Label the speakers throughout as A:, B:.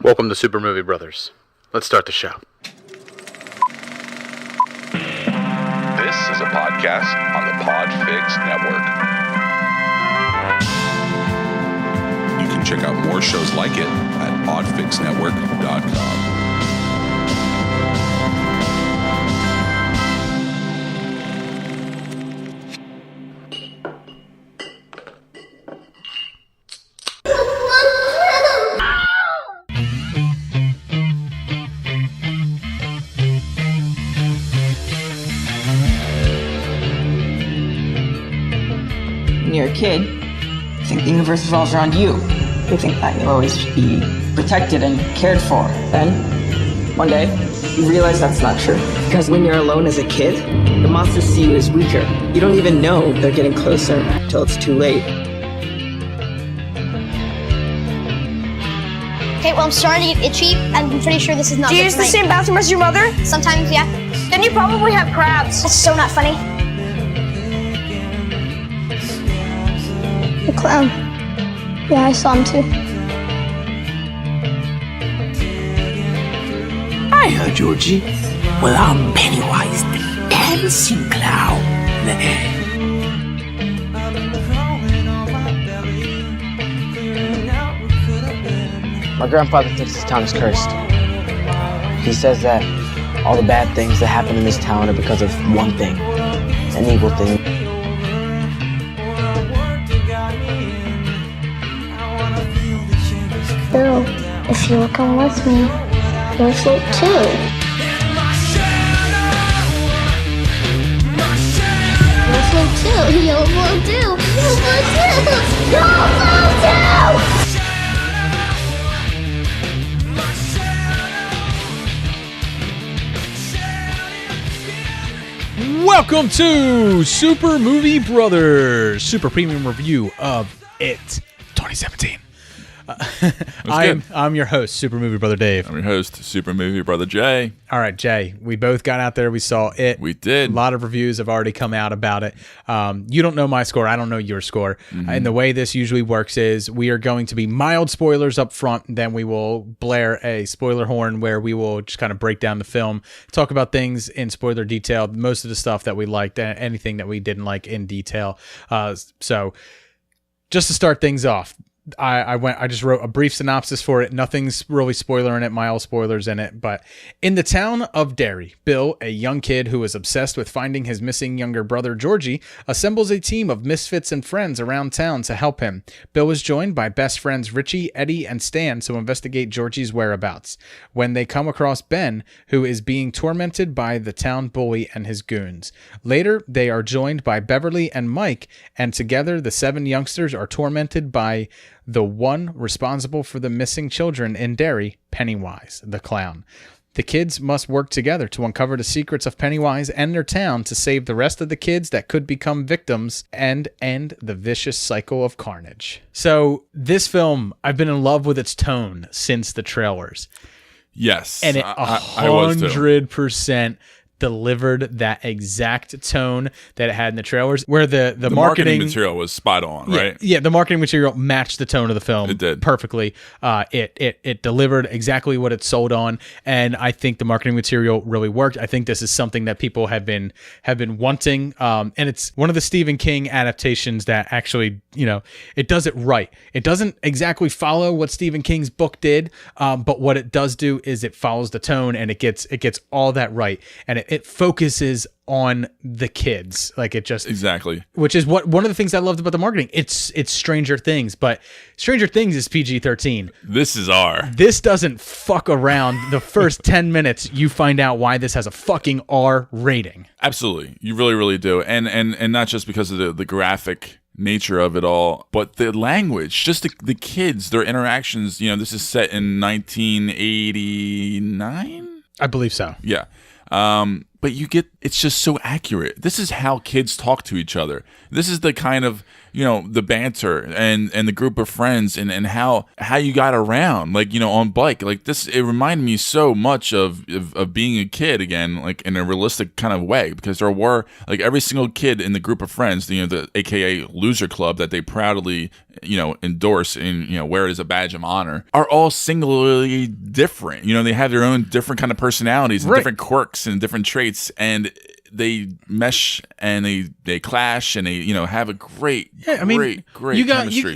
A: Welcome to Super Movie Brothers. Let's start the show.
B: This is a podcast on the Podfix Network. You can check out more shows like it at podfixnetwork.com.
C: When you're a kid, you think the universe revolves around you. You think that you'll always be protected and cared for. Then, one day, you realize that's not true. Because when you're alone as a kid, the monsters see you as weaker. You don't even know they're getting closer until it's too late.
D: Okay, well, I'm starting to get itchy. I'm pretty sure this is not
E: Do you
D: good
E: use the
D: tonight.
E: same bathroom as your mother?
D: Sometimes, yeah.
E: Then you probably have crabs.
D: That's so not funny. The clown. Yeah, I saw him too.
F: Hiya, Georgie. Well, I'm Pennywise, the dancing clown.
G: My grandfather thinks this town is cursed. He says that all the bad things that happen in this town are because of one thing, an evil thing.
D: Bill, if you'll come with me, you'll float too. You'll float too. You'll float too. You'll float too. You'll float too.
H: Welcome to Super Movie Brothers, super premium review of It 2017. I'm your host, Super Movie Brother Dave.
B: I'm your host, Super Movie Brother Jay.
H: All right, Jay, we both got out there. We saw It.
B: We did.
H: A lot of reviews have already come out about it. You don't know my score. I don't know your score. And the way this usually works is we are going to be mild spoilers up front. Then we will blare a spoiler horn where we will just kind of break down the film, talk about things in spoiler detail, most of the stuff that we liked, anything that we didn't like in detail. So just to start things off, I just wrote a brief synopsis for it. Nothing's really spoiler in it, mild spoilers in it. But in the town of Derry, Bill, a young kid who is obsessed with finding his missing younger brother Georgie, assembles a team of misfits and friends around town to help him. Bill is joined by best friends Richie, Eddie, and Stan to investigate Georgie's whereabouts. When they come across Ben, who is being tormented by the town bully and his goons. Later, they are joined by Beverly and Mike, and together the 7 youngsters are tormented by the one responsible for the missing children in Derry, Pennywise, the clown. The kids must work together to uncover the secrets of Pennywise and their town to save the rest of the kids that could become victims and end the vicious cycle of carnage. So this film, I've been in love with its tone since the trailers.
B: Yes.
H: And it
B: I was too.
H: 100% delivered that exact tone that it had in the trailers, where the marketing
B: material was spot on, right?
H: Yeah, the marketing material matched the tone of the film.
B: It did
H: perfectly. It delivered exactly what it sold on, and I think the marketing material really worked. I think this is something that people have been wanting, and it's one of the Stephen King adaptations that actually, it does it right. It doesn't exactly follow what Stephen King's book did, but what it does do is it follows the tone, and it gets all that right, and it focuses on the kids, like it just
B: exactly,
H: which is what one of the things I loved about the marketing. It's Stranger Things, but Stranger Things is PG-13. This doesn't fuck around. The first 10 minutes, you find out why this has a fucking R rating.
B: Absolutely, you really, really do, and not just because of the graphic nature of it all, but the language, just the kids, their interactions. This is set in 1989,
H: I believe so.
B: Yeah. But it's just so accurate. This is how kids talk to each other. This is the kind of the banter and the group of friends and how you got around, like, on bike. Like this, it reminded me so much of being a kid again, like in a realistic kind of way, because there were like every single kid in the group of friends, the AKA loser club that they proudly endorse and wear it as a badge of honor, are all singularly different. They have their own different kind of personalities and different quirks and different traits, and they mesh and they clash and they have a great chemistry.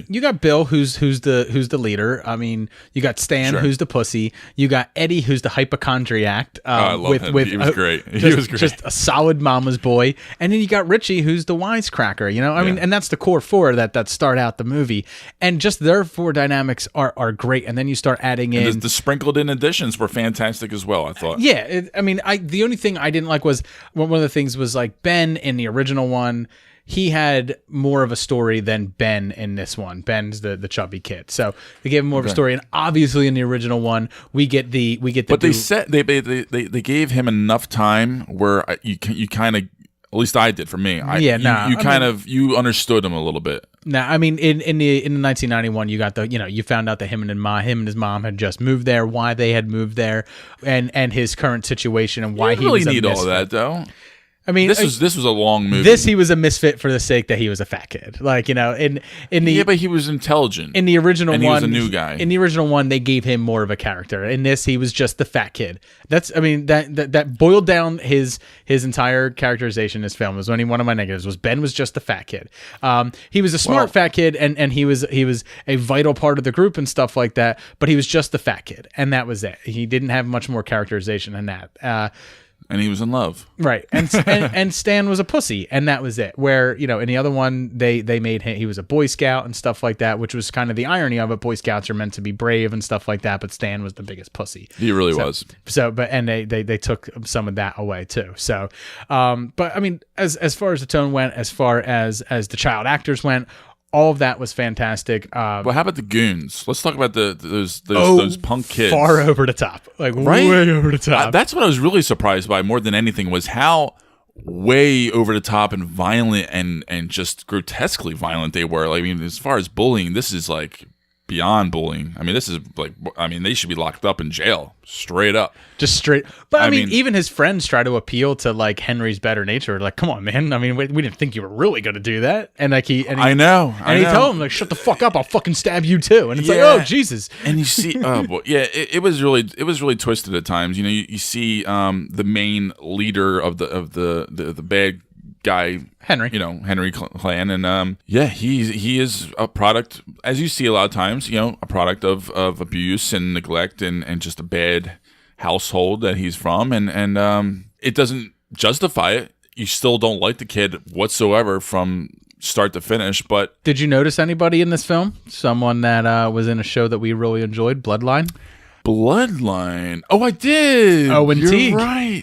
H: You got Bill who's the leader. I mean, you got Stan who's the pussy. You got Eddie who's the hypochondriac.
B: I love him. He was great. He was great. Just
H: a solid mama's boy. And then you got Richie who's the wisecracker. I mean, and that's the core four that start out the movie. And just their four dynamics are great. And then you start adding in
B: the sprinkled in additions were fantastic as well, I thought.
H: Yeah, the only thing I didn't like was one of the things was like Ben in the original one, he had more of a story than Ben in this one. Ben's the chubby kid, so they gave him more of a story. And obviously in the original one, we get the. But
B: they gave him enough time where you kind of, at least I did for me. You understood him a little bit.
H: Now, I mean, in the 1991, you got you found out that him and his mom had just moved there, why they had moved there, and his current situation and why he
B: really
H: was a
B: need
H: misfit.
B: all of that though.
H: I mean,
B: this was a long movie.
H: He was a misfit for the sake that he was a fat kid. Like, but
B: he was intelligent.
H: In the original one,
B: he was a new guy.
H: In the original one, they gave him more of a character. In this, he was just the fat kid. That boiled down his entire characterization in this film. Was one of my negatives was Ben was just the fat kid. He was a smart fat kid, and he was a vital part of the group and stuff like that. But he was just the fat kid, and that was it. He didn't have much more characterization than that.
B: And he was in love,
H: right? And Stan was a pussy, and that was it. Where in the other one, they made him, he was a Boy Scout and stuff like that, which was kind of the irony of it. Boy Scouts are meant to be brave and stuff like that, but Stan was the biggest pussy.
B: He really was.
H: So, but they took some of that away too. So, but I mean, as far as the tone went, as far as the child actors went, all of that was fantastic.
B: Well, how about the goons? Let's talk about those punk kids.
H: Far over the top, like
B: right?
H: Way over the top.
B: That's what I was really surprised by more than anything, was how way over the top and violent and just grotesquely violent they were. Like, I mean, as far as bullying, this is like beyond bullying. I mean, this is like, they should be locked up in jail, straight up.
H: Just straight. But I mean, even his friends try to appeal to like Henry's better nature. Like, come on, man. I mean, we didn't think you were really going to do that. And like
B: I know.
H: He told him like, shut the fuck up. I'll fucking stab you too. And it's like, oh Jesus.
B: And you see, oh boy, yeah, it was really twisted at times. You see the main leader of the bad guy,
H: Henry.
B: Henry Clan, and he is a product, as you see a lot of times, a product of abuse and neglect and just a bad household that he's from, and it doesn't justify it. You still don't like the kid whatsoever from start to finish. But
H: did you notice anybody in this film? Someone that was in a show that we really enjoyed, Bloodline.
B: Oh, I did.
H: Owen Teague.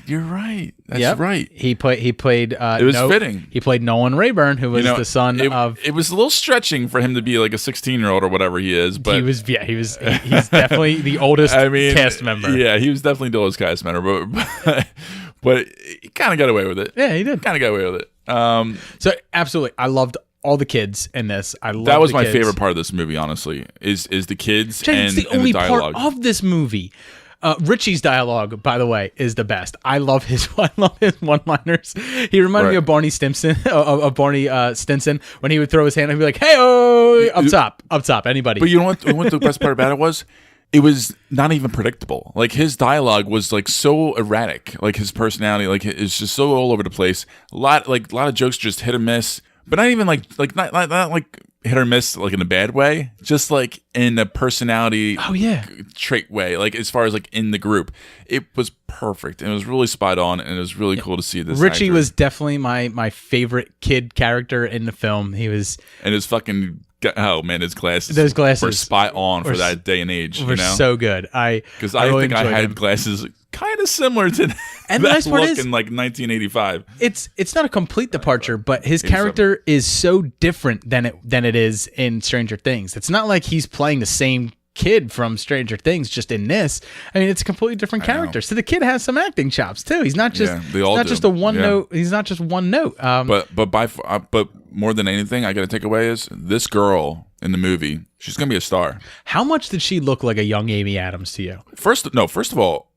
B: You're right. That's right.
H: He played.
B: It was fitting.
H: He played Nolan Rayburn, who was the son of.
B: It was a little stretching for him to be like a 16-year-old or whatever he is, but
H: he's definitely the oldest cast member.
B: Yeah, he was definitely the oldest cast member, but he kind of got away with it.
H: Yeah, he did.
B: Kind of got away with it.
H: So absolutely, I loved all the kids in this.
B: That was my favorite part of this movie, honestly, is the kids
H: it's the only
B: dialogue.
H: part of this movie. Richie's dialogue, by the way, is the best. I love his one-liners. He reminded me of Barney Stinson, Stinson, when he would throw his hand and he'd be like, "Hey, up top, anybody."
B: But you know what the best part about it was? It was not even predictable. Like, his dialogue was like so erratic. Like, his personality, like, it's just so all over the place. A lot of jokes just hit or miss. But not even like not like hit or miss like in a bad way, just like in a personality trait way, like as far as like in the group. It was perfect and it was really spot on, and it was really cool to see this.
H: Richie was definitely my favorite kid character in the film. He was,
B: and his fucking his glasses.
H: Those glasses
B: were spot on for that day and age.
H: Were so good.
B: Because I think I had glasses kind of similar to
H: and
B: that
H: the nice part
B: look
H: is,
B: in like 1985.
H: It's not a complete departure, but his character is so different than it is in Stranger Things. It's not like he's playing the same kid from Stranger Things just in this. I mean, it's a completely different character. So the kid has some acting chops too. He's not just
B: they all
H: just a one note. He's not just one note.
B: But more than anything I got to take away is this girl in the movie. She's gonna be a star.
H: How much did she look like a young Amy Adams to you?
B: First of all,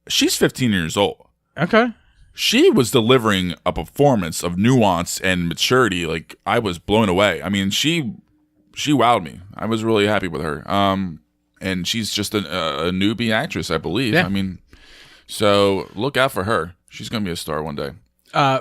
B: she's 15 years old.
H: Okay.
B: She was delivering a performance of nuance and maturity. Like, I was blown away. I mean, she wowed me. I was really happy with her. And she's just a newbie actress, I believe.
H: Yeah.
B: I mean, so look out for her. She's gonna be a star one day.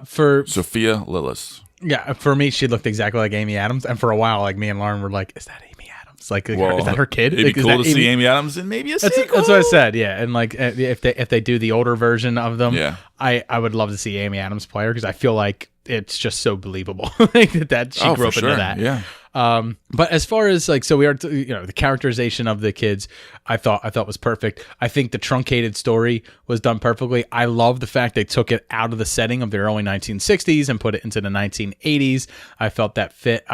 H: For
B: Sophia Lillis.
H: Yeah, for me, she looked exactly like Amy Adams, and for a while, like me and Lauren were like, "Is that Amy Adams? Like, is that her kid?"
B: It'd
H: Like,
B: be
H: is
B: cool
H: that
B: to see Amy Adams in maybe a sequel.
H: That's what I said. Yeah, and like if they do the older version of them,
B: Yeah.
H: I would love to see Amy Adams play her because I feel like it's just so believable like that she grew up into that.
B: Yeah.
H: But as far as like, so we are, the characterization of the kids, I thought was perfect. I think the truncated story was done perfectly. I love the fact they took it out of the setting of the early 1960s and put it into the 1980s. I felt that fit.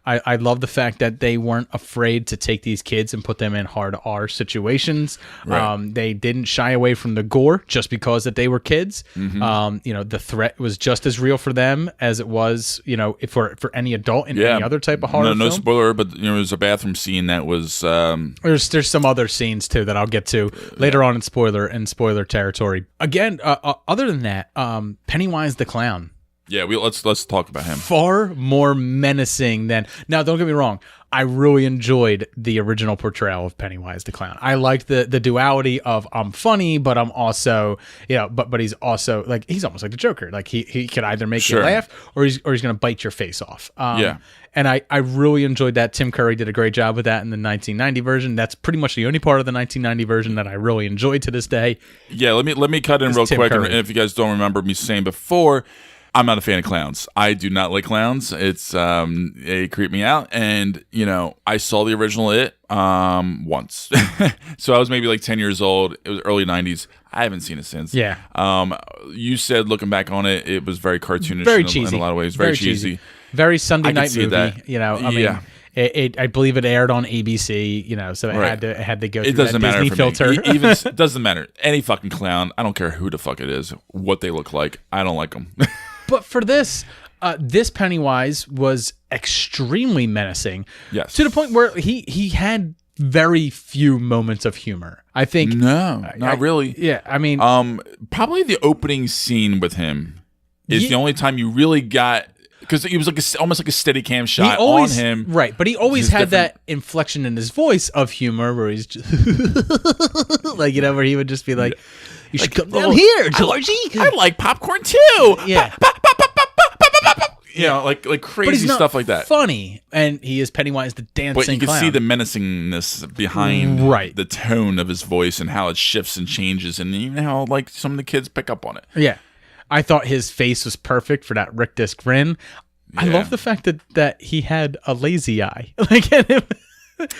H: I love the fact that they weren't afraid to take these kids and put them in hard R situations.
B: Right.
H: They didn't shy away from the gore just because that they were kids.
B: Mm-hmm.
H: The threat was just as real for them as it was, for any adult in any other type of horror
B: No
H: film.
B: spoiler, but there's a bathroom scene that was.
H: There's some other scenes too that I'll get to later on in spoiler territory. Again, other than that, Pennywise the Clown.
B: Yeah, let's talk about him.
H: Far more menacing than. Now, don't get me wrong. I really enjoyed the original portrayal of Pennywise the Clown. I liked the duality of I'm funny, but I'm also, but he's also like he's almost like the Joker. Like he could either make you laugh or he's gonna bite your face off. And I really enjoyed that. Tim Curry did a great job with that in the 1990 version. That's pretty much the only part of the 1990 version that I really enjoyed to this day.
B: Yeah, let me cut in real quick, and if you guys don't remember me saying before, I'm not a fan of clowns. I do not like clowns. It's they creep me out. And I saw the original It once, so I was maybe like 10 years old. It was early 90s. I haven't seen it since.
H: Yeah.
B: You said looking back on it, it was very cartoonish,
H: very cheesy
B: in a lot of ways. Very cheesy.
H: Very Sunday night movie.
B: That.
H: I mean. I believe it aired on ABC, so it had to go through that Disney filter.
B: It doesn't matter. Any fucking clown, I don't care who the fuck it is, what they look like. I don't like them.
H: But for this Pennywise was extremely menacing.
B: Yes.
H: To the point where he had very few moments of humor. I think.
B: No, not really.
H: Yeah, I mean,
B: probably the opening scene with him is the only time you really got. Because he was like almost like a Steadicam shot on him.
H: Right, but he always had that inflection in his voice of humor where he's just like, where he would just be like, you should come down here, Georgie.
B: I like popcorn too.
H: Yeah.
B: Like crazy stuff like that.
H: Funny. And he is Pennywise the dancing
B: But you can
H: clown.
B: see the menacingness behind the tone of his voice and how it shifts and changes, and even how like some of the kids pick up on it.
H: Yeah. I thought his face was perfect for that rictus grin. I love the fact that he had a lazy eye.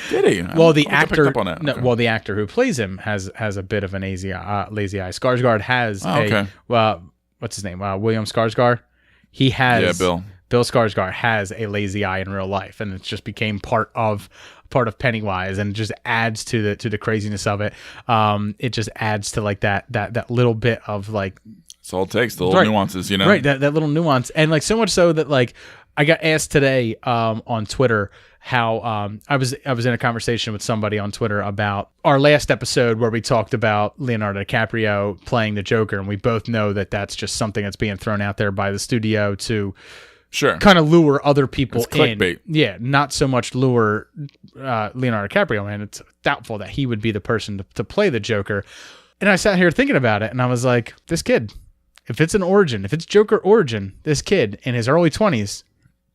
B: Did he?
H: Well, the actor.
B: Up on it.
H: No,
B: Okay.
H: well, the actor who plays him has a bit of an lazy eye. Skarsgård has what's his name? William Skarsgård. He has.
B: Yeah, Bill.
H: Bill Skarsgård has a lazy eye in real life, and it just became part of Pennywise, and just adds to the craziness of it. It just adds to like that little bit of like.
B: That's all it takes, the little nuances,
H: Right, that little nuance. And like so much so that like I got asked today on Twitter how I was in a conversation with somebody on Twitter about our last episode where we talked about Leonardo DiCaprio playing the Joker, and we both know that that's just something that's being thrown out there by the studio to kind of lure other people
B: it's clickbait.
H: in. Yeah, not so much lure Leonardo DiCaprio in. It's doubtful that he would be the person to play the Joker. And I sat here thinking about it, and I was like, this kid, if it's Joker origin, this kid in his early 20s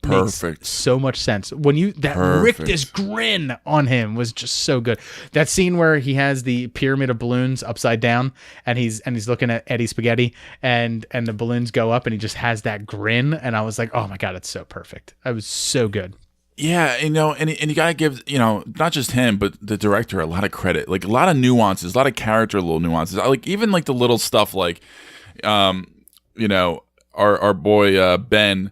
H: makes so much sense. When rictus grin on him was just so good. That scene where he has the pyramid of balloons upside down and he's looking at Eddie Spaghetti and the balloons go up and he just has that grin, and I was like, oh my God, it's so perfect. It was so good.
B: Yeah, and you gotta give not just him but the director a lot of credit, like a lot of nuances, a lot of character little nuances. I like even like the little stuff like our boy Ben,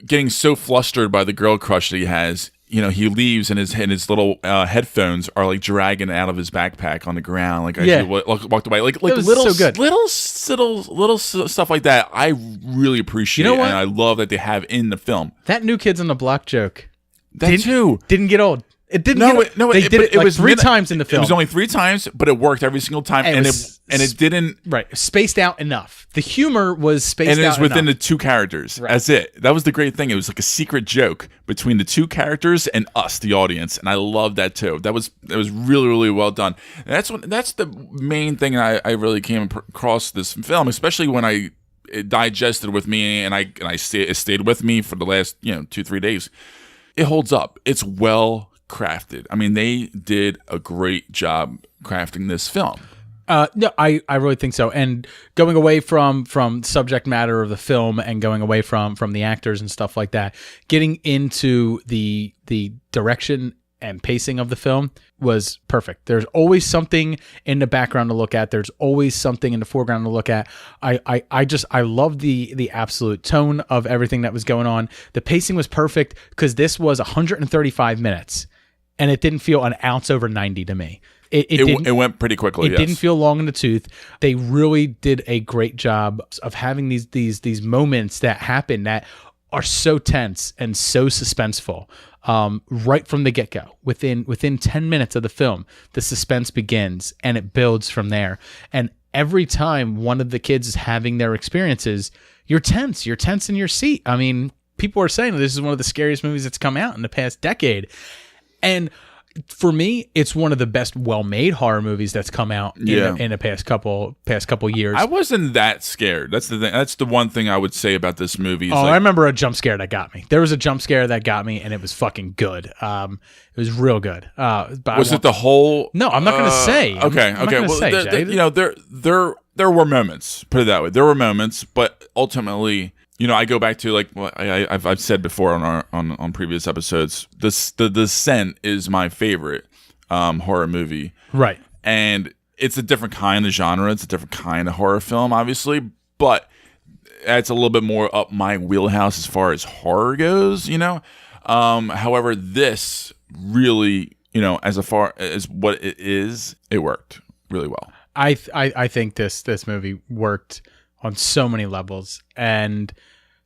B: getting so flustered by the girl crush that he has. he leaves and his little headphones are like dragging out of his backpack on the ground, like as
H: Yeah.
B: he walked away, like
H: was
B: little
H: so good.
B: little stuff like that. I really appreciate,
H: You know what?
B: and I love that they have in the film.
H: That New Kids on the Block joke
B: That too.
H: didn't get old. It didn't. They did it
B: was
H: three times in the film.
B: It was only 3 times, but it worked every single time, and it didn't.
H: Right, spaced out enough. The humor was spaced out
B: And it was within
H: enough.
B: the 2 characters. That's it. That was the great thing. It was like a secret joke between the 2 characters and us, the audience, and I loved that too. That was really, really well done. And that's the main thing I really came across this film, especially when it digested with me and it stayed with me for the last 2-3 days. It holds up. It's well crafted. I mean, they did a great job crafting this film.
H: No, I really think so. And going away from subject matter of the film and going away from the actors and stuff like that, getting into the direction and pacing of the film was perfect. There's always something in the background to look at. There's always something in the foreground to look at. I love the absolute tone of everything that was going on. The pacing was perfect because this was 135 minutes and it didn't feel an ounce over 90 to me.
B: It went pretty quickly.
H: It didn't feel long in the tooth. They really did a great job of having these moments that happen that are so tense and so suspenseful. Right from the get-go, within 10 minutes of the film, the suspense begins and it builds from there. And every time one of the kids is having their experiences, you're tense in your seat. I mean, people are saying this is one of the scariest movies that's come out in the past decade. And for me, it's one of the best well-made horror movies that's come out in the past couple years.
B: I wasn't that scared. That's the thing. That's the one thing I would say about this movie.
H: I remember a jump scare that got me. There was a jump scare that got me, and it was fucking good. It was real good. But
B: was it the whole?
H: No, I'm not going to say.
B: Okay. Well, there were moments. Put it that way. There were moments, but ultimately, I go back to like what I've said before on previous episodes. The Descent is my favorite horror movie,
H: right?
B: And it's a different kind of genre. It's a different kind of horror film, obviously, but it's a little bit more up my wheelhouse as far as horror goes. However, this really, as far as what it is, it worked really well.
H: I think this movie worked on so many levels. And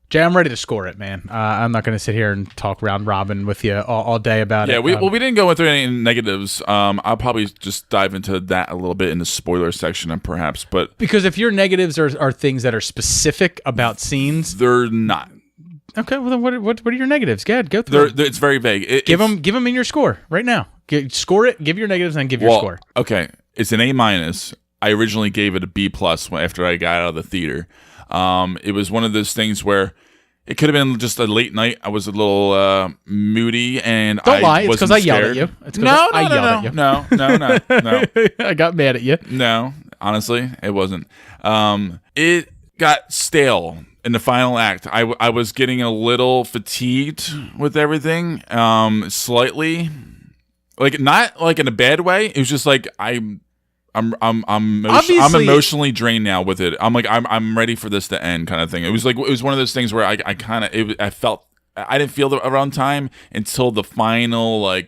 H: Jay, I'm ready to score it, man. I'm not going to sit here and talk round robin with you all day about it.
B: Yeah, we didn't go through any negatives. I'll probably just dive into that a little bit in the spoiler section, and perhaps, but
H: because if your negatives are things that are specific about scenes,
B: they're not.
H: Okay, well then what are your negatives? Go ahead, go through.
B: It's very vague.
H: Give them in your score right now. Score it. Give your negatives and give your score.
B: Okay, it's an A-. I originally gave it a B+ after I got out of the theater. It was one of those things where it could have been just a late night. I was a little moody, and
H: don't lie. It's because I yelled at you. It's because I yelled at you.
B: No.
H: I got mad at you.
B: No, honestly, it wasn't. It got stale in the final act. I was getting a little fatigued with everything. Slightly, like not like in a bad way. It was just like I'm emotionally drained now with it. I'm like I'm ready for this to end, kind of thing. It was one of those things where I felt I didn't feel the runtime until the final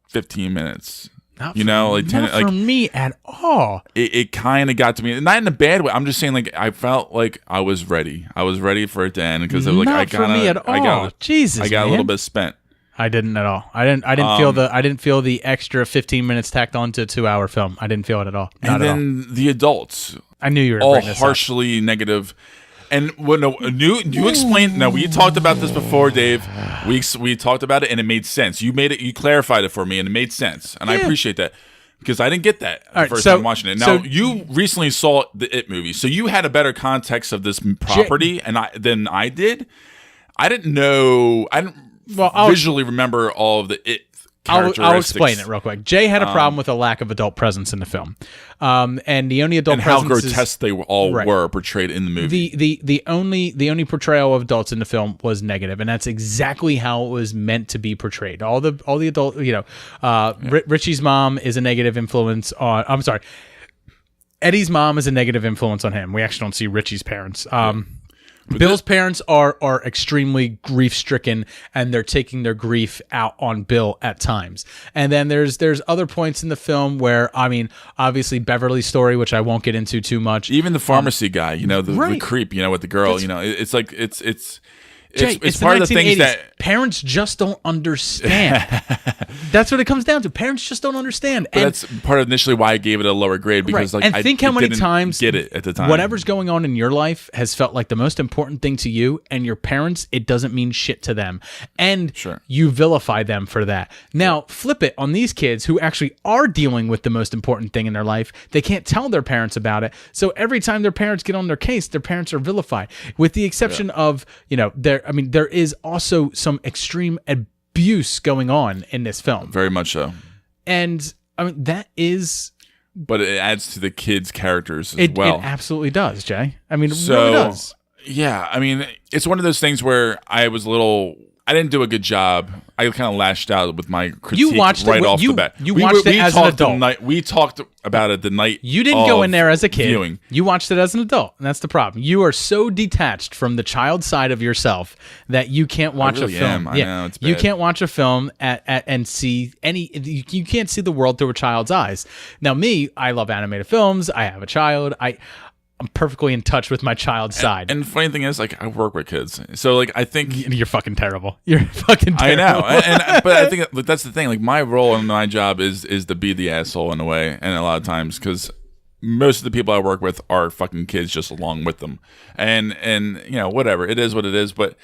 B: 15 minutes.
H: Not
B: for
H: me at all.
B: It kind of got to me, not in a bad way. I'm just saying, I felt like I was ready. I was ready for it to end because
H: for me at all. Jesus,
B: I got a little bit spent.
H: I didn't at all. I didn't feel the extra 15 minutes tacked onto a 2-hour film. I didn't feel it at all. Not
B: and then the adults,
H: I knew you were
B: all
H: bringing this
B: harshly negative. And you explained. Now we talked about this before, Dave. We talked about it, and it made sense. You clarified it for me, and it made sense, and I appreciate that because I didn't get that the first time watching it. Now you recently saw the It movie, so you had a better context of this property than I did. I didn't know. I didn't visually remember all of the It characteristics.
H: I'll explain it real quick. Jay had a problem with a lack of adult presence in the film, and the only adult presence
B: how grotesque they all were portrayed in the movie.
H: The only portrayal of adults in the film was negative, and that's exactly how it was meant to be portrayed. All the adult, Richie's mom is a negative influence on. I'm sorry, Eddie's mom is a negative influence on him. We actually don't see Richie's parents. Bill's parents are extremely grief stricken, and they're taking their grief out on Bill at times. And then there's other points in the film where, I mean, obviously Beverly's story, which I won't get into too much.
B: Even the pharmacy guy, you know, the
H: Right.
B: creep, you know, with the girl, you know, it's like
H: Jay,
B: it's
H: the
B: part of the things
H: 1980s.
B: that.
H: Parents just don't understand. That's what it comes down to. Parents just don't understand.
B: But that's part of initially why I gave it a lower grade because
H: Right.
B: like
H: And think
B: I
H: how many
B: didn't
H: times
B: get it at the time.
H: whatever's going on in your life has felt like the most important thing to you, and your parents, it doesn't mean shit to them. And
B: Sure.
H: you vilify them for that. Now, flip it on these kids who actually are dealing with the most important thing in their life. They can't tell their parents about it. So every time their parents get on their case, their parents are vilified. With the exception of, you know, there is also some extreme abuse going on in this film.
B: Very much so.
H: And I mean, that is
B: But it adds to the kids' characters as
H: it
B: well.
H: absolutely does, Jay. I mean, it
B: So,
H: really does.
B: yeah, I mean, it's one of those things where I didn't do a good job. I kind of lashed out with my critique
H: watched it
B: right
H: when-
B: off
H: you-
B: the bat.
H: you watched it as an
B: talked the
H: adult.
B: night- we talked about it the night.
H: You didn't go
B: of
H: in there as a kid.
B: Viewing.
H: You watched it as an adult, and that's the problem. You are so detached from the child side of yourself that you can't watch
B: really
H: a film.
B: am. I know, it's
H: You
B: bad.
H: can't watch a film and see any. You can't see the world through a child's eyes. Now, me, I love animated films. I have a child. I'm perfectly in touch with my child's side.
B: And the funny thing is, like, I work with kids, so like, I think
H: You're fucking terrible. You're fucking
B: I
H: terrible.
B: know, but I think like, that's the thing. Like, my role and my job is to be the asshole in a way, and a lot of times because most of the people I work with are fucking kids just along with them, and you know, whatever, it is what it is. But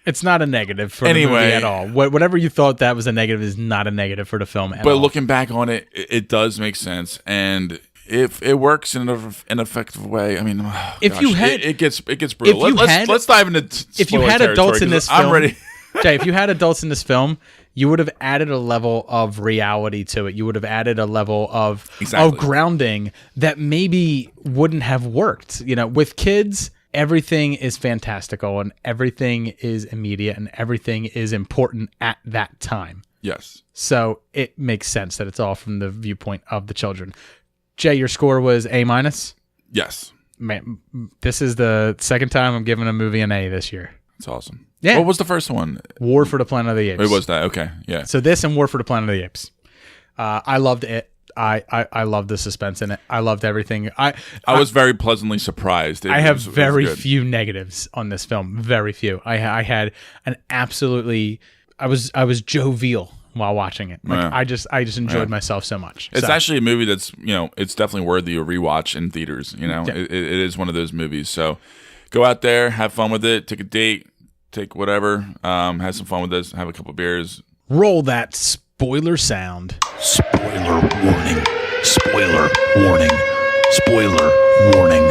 H: It's not a negative for the
B: Anyway.
H: movie at all. Whatever you thought that was a negative is not a negative for the film at
B: but
H: all.
B: looking back on it, it does make sense, and if it works in an effective way, I mean,
H: If
B: gosh,
H: you had-
B: it gets brutal.
H: if you
B: Let's dive into
H: if you
B: spoiler
H: had adults
B: territory,
H: in
B: 'cause
H: this film,
B: I'm ready.
H: Jay, if you had adults in this film, you would have added a level of reality to it. You would have added a level of
B: Exactly.
H: grounding that maybe wouldn't have worked. You know, with kids, everything is fantastical and everything is immediate and everything is important at that time.
B: Yes.
H: So it makes sense that it's all from the viewpoint of the children. Jay, your score was A-.
B: Yes.
H: Man, this is the second time I'm giving a movie an A this year.
B: It's awesome.
H: Yeah.
B: What was the first one?
H: War for the Planet of the Apes.
B: It was that. Okay. Yeah.
H: So this and War for the Planet of the Apes. I loved it. I loved the suspense in it. I loved everything. I
B: was very pleasantly surprised.
H: I have
B: It was
H: very
B: good.
H: few negatives on this film. Very few. I had an absolutely. I was jovial while watching it. Like
B: Yeah.
H: I just enjoyed myself so much.
B: It's
H: So,
B: actually a movie that's, you know, it's definitely worthy of rewatch in theaters. You know,
H: Yeah.
B: it is one of those movies. So go out there, have fun with it, take a date, take whatever, have some fun with this, have a couple beers.
H: roll that spoiler sound.
F: Spoiler warning. Spoiler warning. Spoiler warning.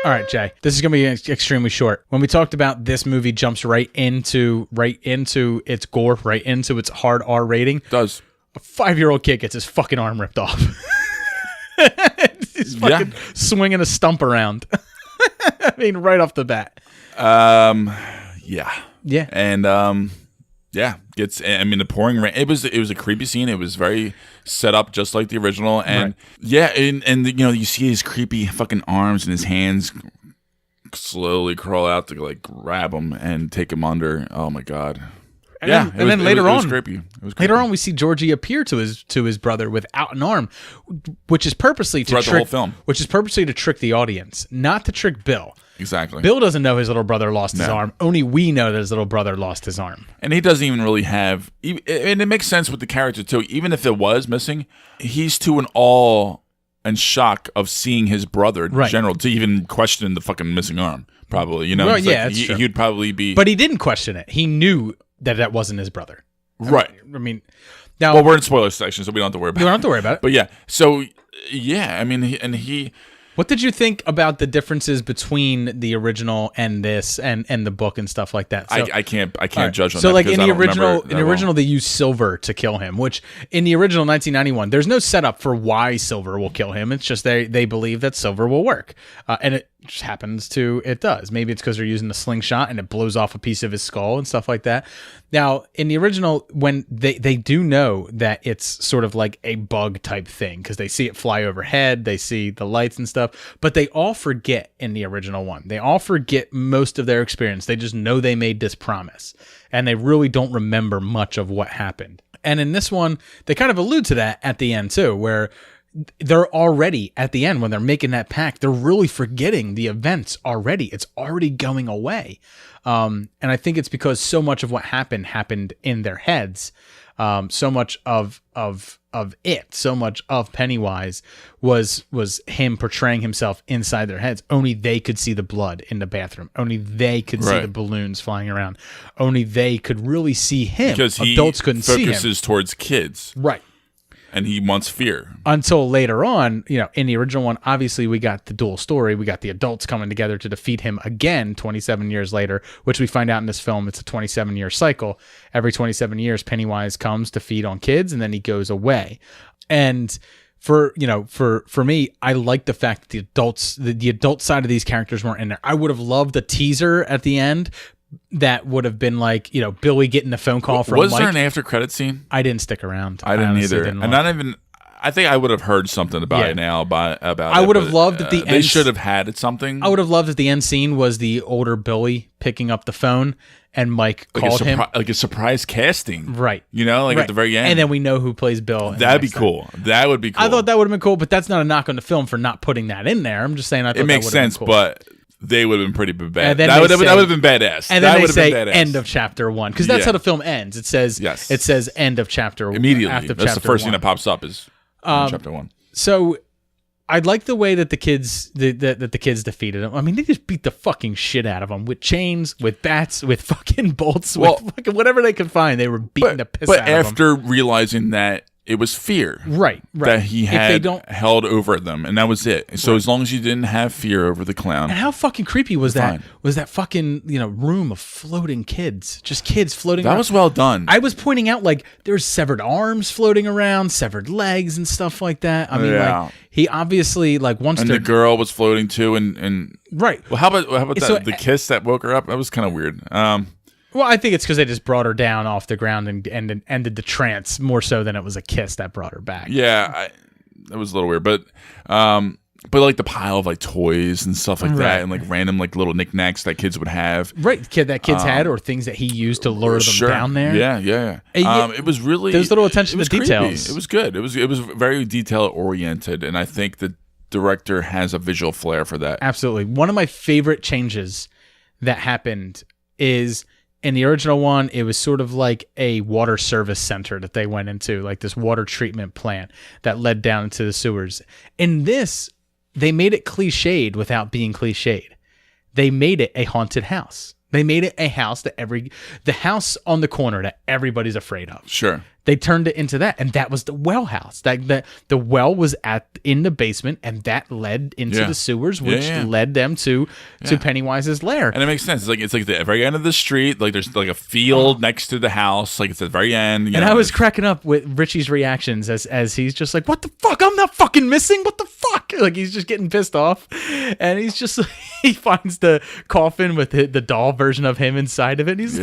H: All right, Jay. This is going to be extremely short. When we talked about this movie jumps right into its gore, right into its hard R rating.
B: Does.
H: A 5-year-old kid gets his fucking arm ripped off. He's fucking swinging a stump around. I mean, right off the bat.
B: Yeah.
H: Yeah.
B: And yeah, I mean, the pouring rain. It was a creepy scene. It was very set up just like the original, and yeah, and you know, you see his creepy fucking arms and his hands slowly crawl out to like grab him and take him under. Oh my god.
H: And then later
B: it was
H: on,
B: creepy. It was creepy.
H: later on, we see Georgie appear to his brother without an arm, which is purposely to
B: Throughout the
H: trick
B: whole film.
H: which is purposely to trick the audience, not to trick Bill.
B: Exactly.
H: Bill doesn't know his little brother lost his
B: No.
H: arm. Only we know that his little brother lost his arm.
B: And he doesn't even really have, and it makes sense with the character too. Even if it was missing, he's too in awe and shock of seeing his brother in
H: Right.
B: general to even question the fucking missing arm. Probably, you know.
H: Well,
B: It's
H: yeah,
B: like
H: that's true.
B: he'd probably be.
H: But he didn't question it. He knew that wasn't his brother.
B: right.
H: I mean, now
B: Well, we're in spoiler section, so we don't have to worry about
H: you
B: it.
H: don't have to worry about it.
B: But yeah, so yeah, I mean, he.
H: What did you think about the differences between the original and this and the book and stuff like that? So,
B: I can't
H: all right.
B: judge on
H: so
B: that.
H: like
B: because
H: in
B: I
H: the
B: don't remember
H: original,
B: it that well.
H: they use Silver to kill him, which in the original 1991, there's no setup for why Silver will kill him. It's just they believe that Silver will work, and just happens to, it does. Maybe it's because they're using the slingshot and it blows off a piece of his skull and stuff like that. Now, in the original, when they do know that it's sort of like a bug type thing, because they see it fly overhead, they see the lights and stuff, but they all forget in the original one. They all forget most of their experience. They just know they made this promise, and they really don't remember much of what happened. And in this one, they kind of allude to that at the end too, where they're already at the end when they're making that pact, they're really forgetting the events already. It's already going away. And I think it's because so much of what happened in their heads. So much of it, so much of Pennywise was him portraying himself inside their heads. Only they could see the blood in the bathroom. Only they could see the balloons flying around. Only they could really see him.
B: Because
H: adults couldn't see him.
B: Focuses towards kids.
H: Right.
B: And he wants fear.
H: Until later on, in the original one, obviously we got the dual story. We got the adults coming together to defeat him again 27 years later, which we find out in this film, it's a 27-year cycle. Every 27 years, Pennywise comes to feed on kids, and then he goes away. And for me, I like the fact that the adult side of these characters weren't in there. I would have loved a teaser at the end that would have been like, Billy getting the phone call from
B: Was
H: Mike.
B: there an after credit scene?
H: I didn't stick around.
B: I didn't
H: honestly
B: either.
H: didn't
B: And
H: look.
B: not even, I think I would have heard something about it now about
H: I
B: it,
H: would have
B: but,
H: loved at the
B: they
H: end.
B: should have had something.
H: I would have loved if the end scene was the older Billy picking up the phone and Mike called him.
B: Like a surprise casting.
H: Right.
B: Like
H: Right.
B: at the very end.
H: And then we know who plays Bill. in the
B: That'd be
H: next
B: cool. That would be cool.
H: I thought that would have been cool, but that's not a knock on the film for not putting that in there. I'm just saying I thought
B: it makes
H: that would have
B: sense,
H: been cool.
B: but they would have been pretty bad.
H: And then
B: That
H: they
B: would have
H: say-
B: been badass.
H: And
B: That
H: then they
B: would have
H: say
B: been badass.
H: end of chapter 1, because that's
B: Yeah.
H: how the film ends. It says
B: Yes.
H: It says end of chapter 1.
B: Immediately.
H: After
B: That's the
H: chapter
B: first thing
H: 1.
B: that pops up is chapter 1.
H: So I like the way that the kids that the kids defeated him. I mean, they just beat the fucking shit out of him with chains, with bats, with fucking bolts, with fucking whatever they could find. They were beating the piss
B: But
H: out of him.
B: after realizing that it was fear
H: Right.
B: that he
H: If they
B: had
H: don't,
B: held over them, and that was it. So as long as you didn't have fear over the clown,
H: and how fucking creepy was that?
B: Fine.
H: Was that fucking room of floating kids, just kids floating?
B: that
H: around.
B: was well done.
H: I was pointing out like there's severed arms floating around, severed legs and stuff like that. I mean,
B: Yeah.
H: like he obviously like wants
B: and
H: to.
B: the girl was floating too, and
H: Right.
B: Well, how about
H: So-
B: the kiss that woke her up? That was kind of weird.
H: Well, I think it's because they just brought her down off the ground and ended the trance more so than it was a kiss that brought her back.
B: Yeah, that was a little weird, but like the pile of like toys and stuff like
H: Right.
B: that, and like random like little knickknacks that kids would have.
H: Right, that kids had, or things that he used to lure them
B: Sure.
H: down there.
B: Yeah.
H: yeah,
B: It was really
H: those little attention
B: it was
H: to
B: creepy.
H: details.
B: It was good. It was very detail oriented, and I think the director has a visual flair for that.
H: Absolutely. One of my favorite changes that happened is in the original one, it was sort of like a water service center that they went into, like this water treatment plant that led down into the sewers. In this, they made it cliched without being cliched. They made it a haunted house. They made it a house that the house on the corner that everybody's afraid of.
B: Sure.
H: They turned it into that, and that was the well house. That the well was in the basement, and that led into
B: Yeah.
H: the sewers, which
B: Yeah.
H: led them to Pennywise's lair.
B: And it makes sense. It's like the very end of the street. Like there's like a field next to the house. Like it's at the very end.
H: And I was cracking up with Richie's reactions as he's just like, "What the fuck? I'm not fucking missing. What the fuck?" Like he's just getting pissed off, and he's just he finds the coffin with the doll version of him inside of it. And he's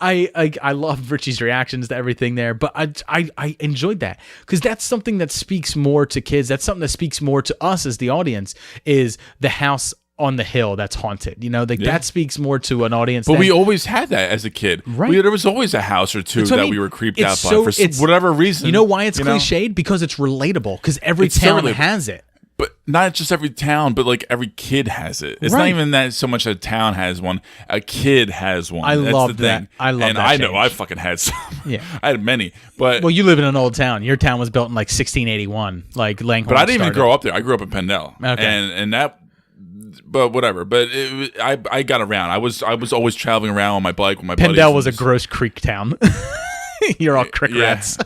H: I love Richie's reactions to everything there, but I enjoyed that because that's something that speaks more to kids. That's something that speaks more to us as the audience is the house on the hill that's haunted. That speaks more to an audience.
B: But
H: than,
B: we always had that as a kid.
H: Right.
B: There was always a house or two
H: That's what
B: that
H: I mean.
B: we were creeped
H: It's
B: out
H: so-
B: by for
H: it's-
B: whatever reason.
H: You know why it's
B: you know?
H: cliched? Because it's relatable. Because every
B: It's so
H: town
B: relatable.
H: has it.
B: But not just every town, but like every kid has it. It's not
H: Right.
B: even that so much a town has one. A kid has one.
H: I
B: That's
H: love
B: the
H: that.
B: thing.
H: I love
B: and
H: that
B: I know
H: change.
B: I fucking had some.
H: Yeah.
B: I had many. But
H: Well, you live in an old town. Your town was built in like 1681, like Langhorne.
B: but I didn't even
H: started.
B: grow up there. I grew up in Pendel.
H: Okay.
B: And that. But whatever. But I got around. I was always traveling around on my bike with my buddies.
H: Pendel was a
B: and
H: gross creek town. You're all crick
B: yeah.
H: rats.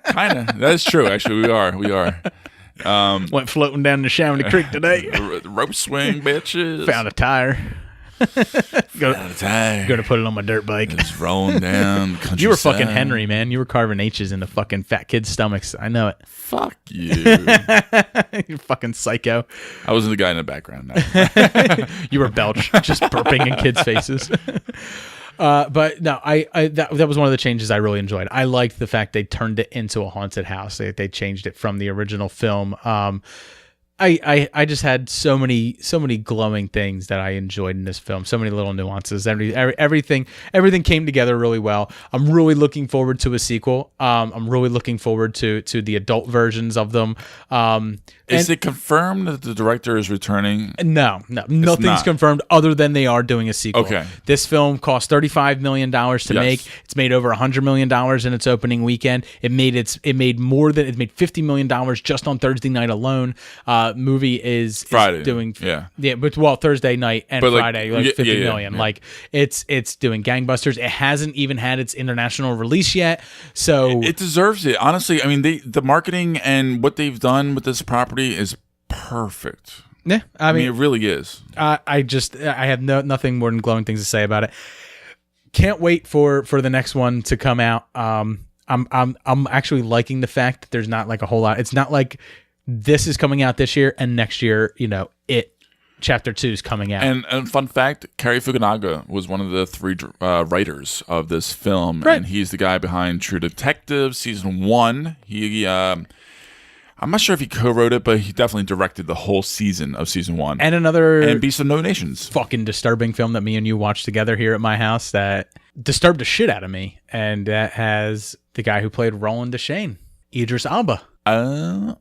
B: kind of. That's true. Actually, we are.
H: Went floating down the Chamonix Creek today.
B: Rope swing, bitches.
H: Found a tire. Gonna put it on my dirt bike.
B: Just rolling down.
H: You were fucking Henry, man. You were carving H's into fucking fat kids' stomachs. I know it.
B: Fuck you.
H: You're fucking psycho.
B: I wasn't the guy in the background. No.
H: You were Belch, just burping in kids' faces. But no, that was one of the changes I really enjoyed. I liked the fact they turned it into a haunted house. They changed it from the original film. I just had so many glowing things that I enjoyed in this film. So many little nuances. Everything came together really well. I'm really looking forward to a sequel. I'm really looking forward to the adult versions of them.
B: Is it confirmed that the director is returning?
H: No, nothing's confirmed other than they are doing a sequel.
B: Okay.
H: This film cost $35 million to make. It's made over $100 million in its opening weekend. It made $50 million just on Thursday night alone. Movie is
B: Friday
H: doing
B: but
H: Thursday night and Friday $50 million.
B: Yeah.
H: Like it's doing gangbusters. It hasn't even had its international release yet, so
B: it deserves it. Honestly, I mean the marketing and what they've done with this property is perfect.
H: Yeah, I mean
B: it really is.
H: I have nothing more than glowing things to say about it. Can't wait for the next one to come out. I'm actually liking the fact that there's not like a whole lot. It's not like this is coming out this year and next year, Chapter 2 is coming out.
B: And fun fact, Cary Fukunaga was one of the 3 writers of this film,
H: right.
B: And he's the guy behind True Detective season 1. He I'm not sure if he co-wrote it, but he definitely directed the whole season of season 1. And Beast of No Nations.
H: Fucking disturbing film that me and you watched together here at my house that disturbed the shit out of me. And that has the guy who played Roland Deschain, Idris Elba. In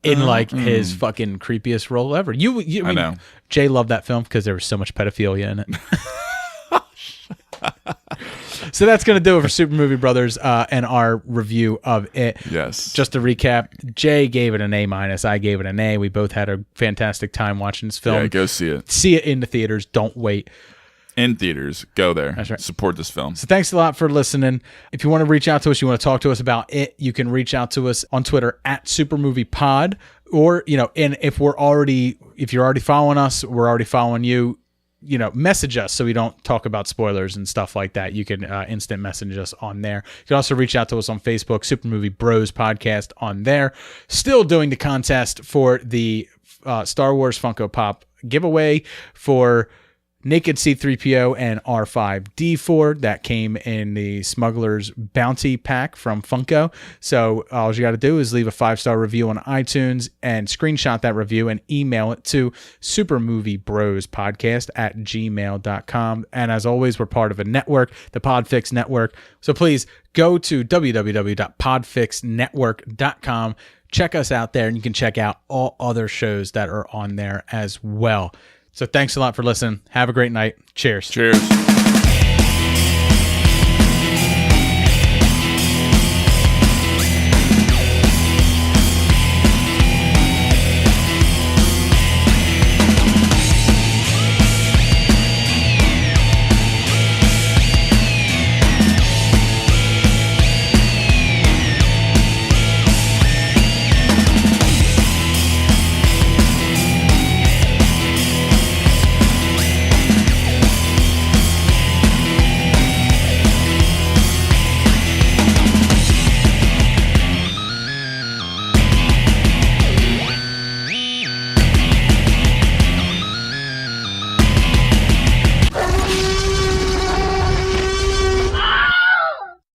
H: his fucking creepiest role ever. I know. Jay loved that film because there was so much pedophilia in it. So that's going to do it for Super Movie Brothers and our review of it.
B: Yes.
H: Just to recap, Jay gave it an A-. I gave it an A. We both had a fantastic time watching this film.
B: Yeah, go see it.
H: See it in the theaters. Don't wait.
B: In theaters. Go there.
H: That's right.
B: Support this film.
H: So thanks a lot for listening. If you want to reach out to us, you want to talk to us about it, you can reach out to us on Twitter at SuperMoviePod. Or, and if you're already following us, we're already following you, message us so we don't talk about spoilers and stuff like that. You can instant message us on there. You can also reach out to us on Facebook, Super Movie Bros Podcast on there. Still doing the contest for the Star Wars Funko Pop giveaway for Naked C-3PO and R5-D4 that came in the Smuggler's Bounty Pack from Funko. So all you got to do is leave a 5-star review on iTunes and screenshot that review and email it to supermoviebrospodcast@gmail.com. And as always, we're part of a network, the Podfix Network. So please go to www.podfixnetwork.com. Check us out there, and you can check out all other shows that are on there as well. So thanks a lot for listening. Have a great night. Cheers.
B: Cheers.